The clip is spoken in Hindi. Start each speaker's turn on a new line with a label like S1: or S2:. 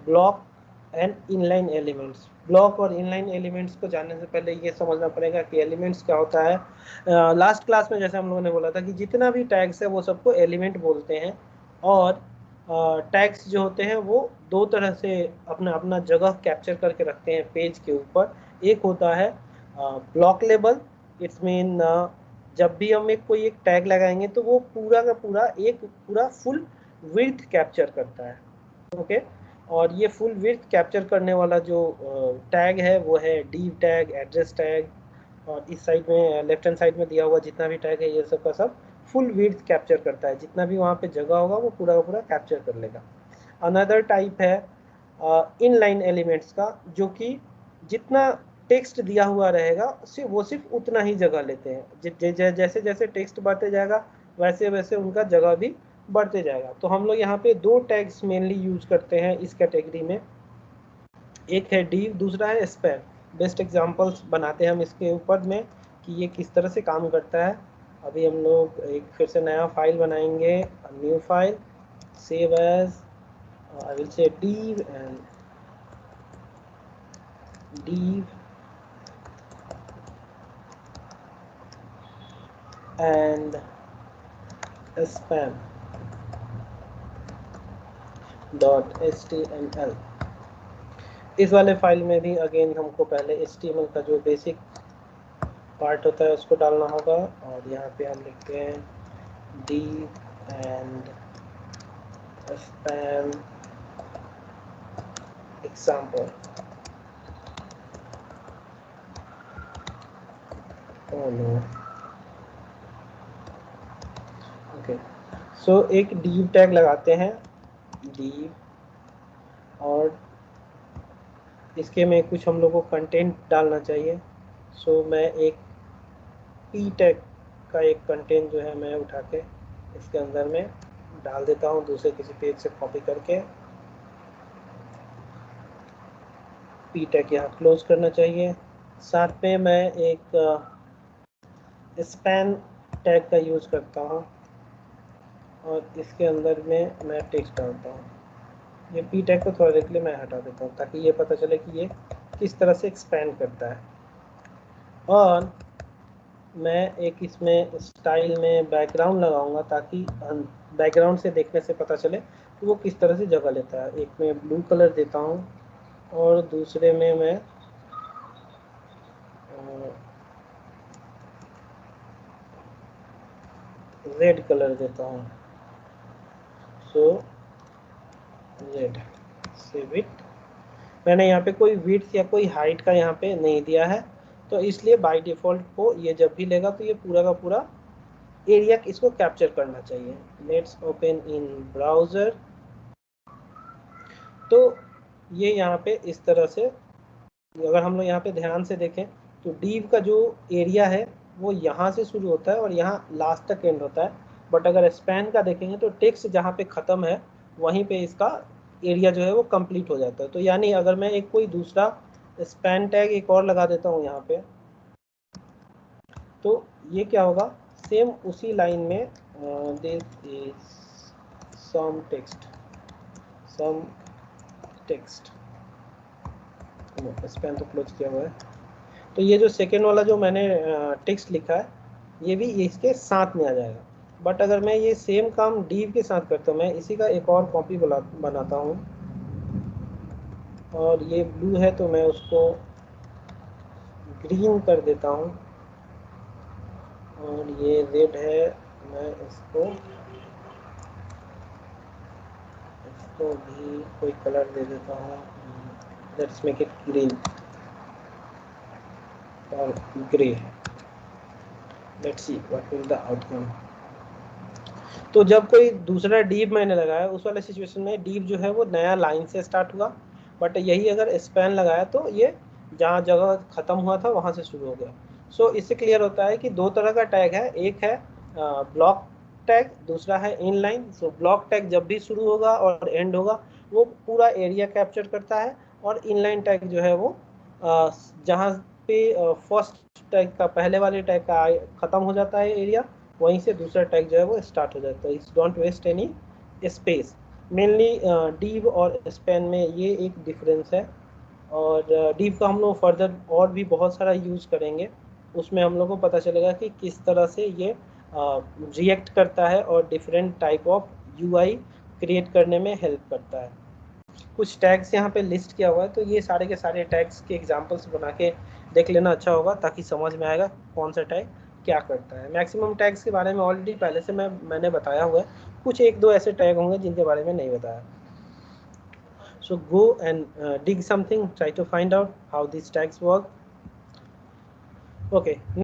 S1: Block and inline elements. Block और इनलाइन एलिमेंट्स को जानने से पहले ये समझना पड़ेगा कि एलिमेंट्स क्या होता है। लास्ट क्लास में जैसे हम लोगों ने बोला था कि जितना भी टैग्स है वो सबको एलिमेंट बोलते हैं, और टैग्स जो होते हैं वो दो तरह से अपना अपना जगह कैप्चर करके रखते हैं पेज के ऊपर। एक होता है ब्लॉक लेबल, इट्स मीन जब भी हम कोई एक टैग लगाएंगे तो वो पूरा का पूरा एक पूरा फुल विड्थ कैप्चर करता है। ओके, और ये फुल विड्थ कैप्चर करने वाला जो टैग है वो है div टैग, एड्रेस टैग, और इस साइड में लेफ्ट हैंड साइड में दिया हुआ जितना भी टैग है ये सब का सब फुल विड्थ कैप्चर करता है। जितना भी वहाँ पे जगह होगा वो पूरा का पूरा कैप्चर कर लेगा। अनदर टाइप है इनलाइन एलिमेंट्स का, जो कि जितना टेक्स्ट दिया हुआ रहेगा वो सिर्फ उतना ही जगह लेते हैं। जैसे जैसे टेक्स्ट बढ़ते जाएगा वैसे वैसे उनका जगह भी बढ़ते जाएगा। तो हम लोग यहाँ पे दो टैग्स मेनली यूज करते हैं इस कैटेगरी में, एक है div, दूसरा है span। बेस्ट एग्जांपल्स बनाते हैं हम इसके ऊपर में कि ये किस तरह से काम करता है। अभी हम लोग एक फिर से नया फाइल बनाएंगे, new file, save as, I will say div and span .html। इस वाले फाइल में भी अगेन हमको पहले HTML का जो बेसिक पार्ट होता है उसको डालना होगा, और यहाँ पे हम लिखते हैं div and span example। oh no, okay, so एक div टैग लगाते हैं div, और इसके में कुछ हम लोग को कंटेंट डालना चाहिए। सो मैं एक p टैग का एक कंटेंट जो है मैं उठा के इसके अंदर में डाल देता हूँ दूसरे किसी पेज से कॉपी करके। p टैग यहाँ क्लोज करना चाहिए। साथ में मैं एक स्पैन टैग का यूज करता हूँ, और इसके अंदर में मैं टेक्स्ट डालता हूँ। ये p टैग को थोड़ा देर के लिए मैं हटा देता हूँ ताकि ये पता चले कि ये किस तरह से एक्सपैंड करता है। और मैं एक इसमें स्टाइल में बैकग्राउंड लगाऊंगा ताकि बैकग्राउंड से देखने से पता चले कि वो किस तरह से जगह लेता है। एक में ब्लू कलर देता हूँ और दूसरे में मैं रेड कलर देता हूँ। सो रेड, सेव इट। मैंने यहाँ पे कोई विड्थ या कोई हाइट का यहाँ पे नहीं दिया है, तो इसलिए बाय डिफ़ॉल्ट को ये जब भी लेगा तो ये पूरा का पूरा एरिया इसको कैप्चर करना चाहिए। Let's open in browser. तो ये यहाँ पे इस तरह से, अगर हम लोग यहाँ पे ध्यान से देखें तो div का जो एरिया है वो यहाँ से शुरू होता है और यहाँ लास्ट तक एंड होता है। बट अगर स्पैन का देखेंगे तो टेक्स्ट जहाँ पे ख़त्म है वहीं पे इसका एरिया जो है वो कंप्लीट हो जाता है। तो यानी अगर मैं एक कोई दूसरा स्पैन टैग एक और लगा देता हूँ यहाँ पे, तो ये क्या होगा, सेम उसी लाइन में this is some text span तो क्लोज किया हुआ है। तो ये जो सेकेंड वाला जो मैंने टेक्स्ट लिखा है ये भी इसके साथ में आ जाएगा। बट अगर मैं ये सेम काम div के साथ करता हूँ, मैं इसी का एक और कॉपी बनाता हूँ, और ये ब्लू है तो मैं उसको ग्रीन कर देता हूँ, और ये रेड है मैं इसको भी कोई कलर दे देता हूँ। लेट्स मेक इट ग्रीन और grey. Let's see what will the outcome. तो जब कोई दूसरा div मैंने लगाया उस वाले सिचुएशन में div जो है वो नया लाइन से स्टार्ट हुआ, बट यही अगर स्पैन लगाया तो ये जहाँ जगह ख़त्म हुआ था वहाँ से शुरू हो गया। सो इससे क्लियर होता है कि दो तरह का टैग है, एक है ब्लॉक टैग, दूसरा है इनलाइन। सो ब्लॉक टैग जब भी शुरू होगा और एंड होगा वो पूरा एरिया कैप्चर करता है, और इनलाइन टैग जो है वो जहाँ पे फर्स्ट टैग का पहले वाले टैग का ख़त्म हो जाता है एरिया, वहीं से दूसरा टैग जो है वो स्टार्ट हो जाता है। It's don't waste any space. Mainly div और span में ये एक डिफरेंस है, और div का हम लोग फर्दर और भी बहुत सारा यूज करेंगे, उसमें हम लोग को पता चलेगा कि किस तरह से ये रिएक्ट करता है और different type of UI create करने में हेल्प करता है। कुछ टैग्स यहाँ पे लिस्ट किया हुआ है, तो ये सारे के सारे टैग्स के एग्जांपल्स बना के देख लेना अच्छा होगा, ताकि समझ में आएगा कौन सा टैग क्या करता है। मैक्सिमम टैग्स के बारे में ऑलरेडी पहले से मैंने बताया हुआ है, कुछ एक दो ऐसे टैग होंगे जिनके बारे में नहीं बताया। So go and dig something, try to find out how these tags work. Okay.